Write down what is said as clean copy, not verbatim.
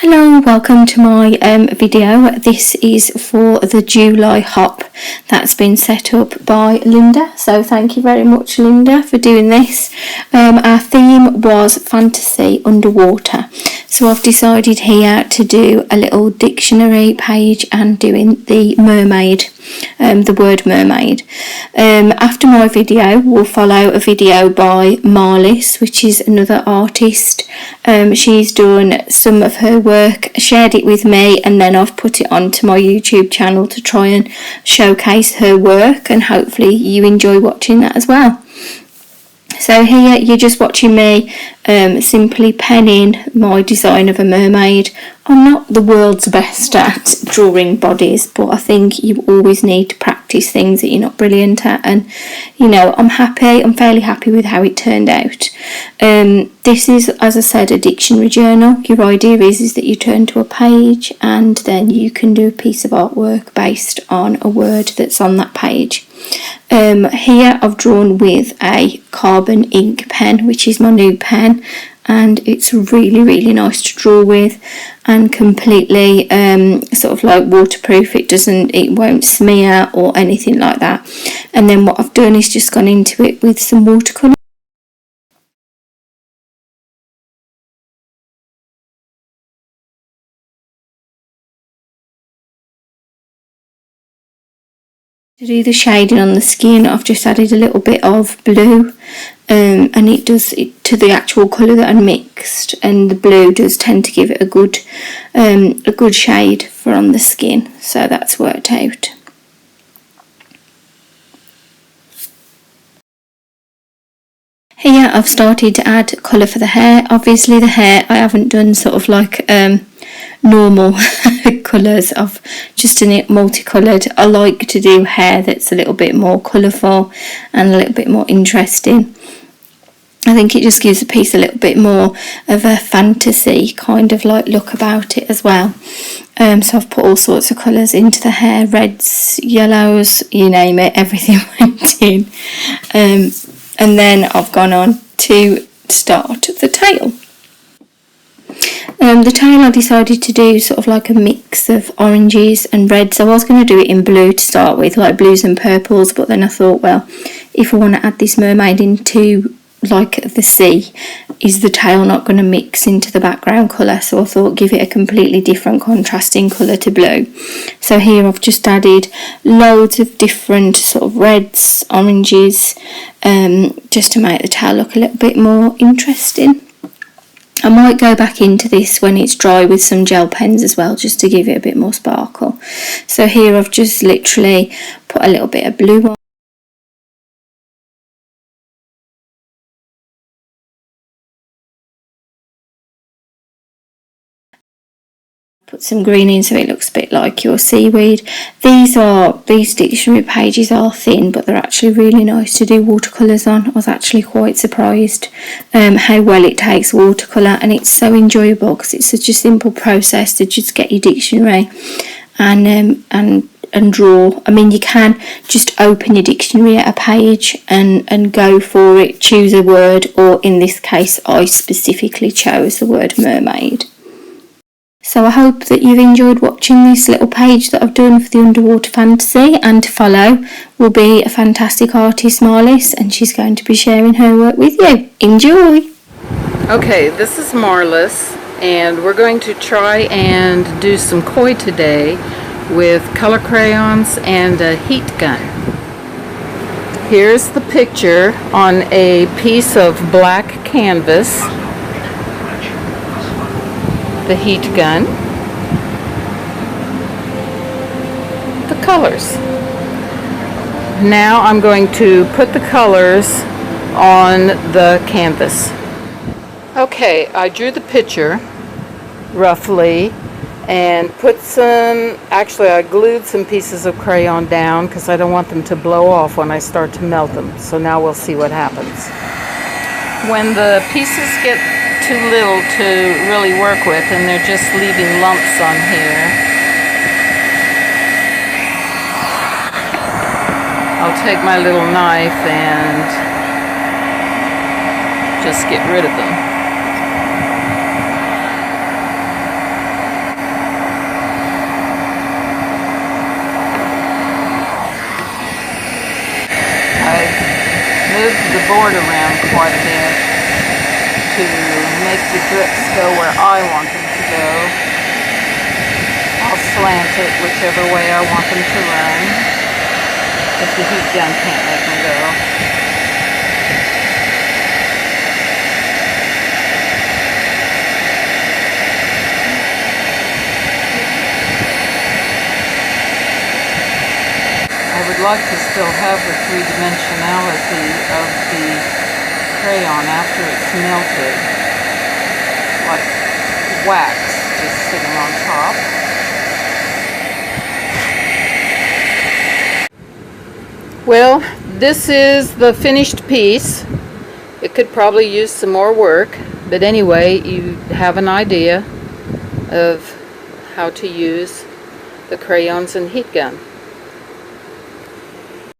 Hello, welcome to my video. This is for the July hop that's been set up by Linda. So thank you very much, Linda, for doing this. Our theme was fantasy underwater. So I've decided here to do a little dictionary page and doing the mermaid, the word mermaid. After my video, we'll follow a video by Marlys, which is another artist. She's done some of her work, shared it with me, and then I've put it onto my YouTube channel to try and showcase her work, and hopefully you enjoy watching that as well. So here you're just watching me simply penning my design of a mermaid. I'm not the world's best at drawing bodies, but I think you always need to practice things that you're not brilliant at, and I'm fairly happy with how it turned out. This is, as I said, a dictionary journal. Your idea is that you turn to a page and then you can do a piece of artwork based on a word that's on that page. Here I've drawn with a carbon ink pen, which is my new pen, and it's really nice to draw with and completely sort of like waterproof. It won't smear or anything like that. And then what I've done is just gone into it with some watercolour. To do the shading on the skin, I've just added a little bit of blue, and it does it to the actual colour that I mixed, and the blue does tend to give it a good shade for on the skin, so that's worked out. Here I've started to add colour for the hair. Obviously the hair I haven't done sort of like normal colours. I've just done it multicoloured. I like to do hair that's a little bit more colourful and a little bit more interesting. I think it just gives the piece a little bit more of a fantasy kind of like look about it as well. So I've put all sorts of colours into the hair, reds, yellows, you name it, everything went in. And then I've gone on to start the tail. The tail I decided to do sort of like a mix of oranges and reds. I was going to do it in blue to start with, like blues and purples, but then I thought, well, if I want to add this mermaid into like the sea, is the tail not going to mix into the background colour? So I thought give it a completely different contrasting colour to blue. So here I've just added loads of different sort of reds, oranges, just to make the tail look a little bit more interesting. I might go back into this when it's dry with some gel pens as well, just to give it a bit more sparkle. So here I've just literally put a little bit of blue on. Put some green in so it looks a bit like your seaweed. These dictionary pages are thin, but they're actually really nice to do watercolours on. I was actually quite surprised how well it takes watercolour, and it's so enjoyable because it's such a simple process to just get your dictionary and draw. I mean, you can just open your dictionary at a page and go for it, choose a word, or in this case I specifically chose the word mermaid. So I hope that you've enjoyed watching this little page that I've done for the underwater fantasy, and to follow will be a fantastic artist, Marlys, and she's going to be sharing her work with you. Enjoy! Okay, this is Marlys, and we're going to try and do some koi today with color crayons and a heat gun. Here's the picture on a piece of black canvas. The heat gun, the colors. Now I'm going to put the colors on the canvas. Okay, I drew the picture roughly and I glued some pieces of crayon down because I don't want them to blow off when I start to melt them. So now we'll see what happens. When the pieces get too little to really work with and they're just leaving lumps on here, I'll take my little knife and just get rid of them. board around quite a bit to make the drips go where I want them to go. I'll slant it whichever way I want them to run, if the heat gun can't make them go. I would like to still have the three-dimensionality of the crayon after it's melted, like wax just sitting on top. Well, this is the finished piece. It could probably use some more work, but anyway, you have an idea of how to use the crayons and heat gun.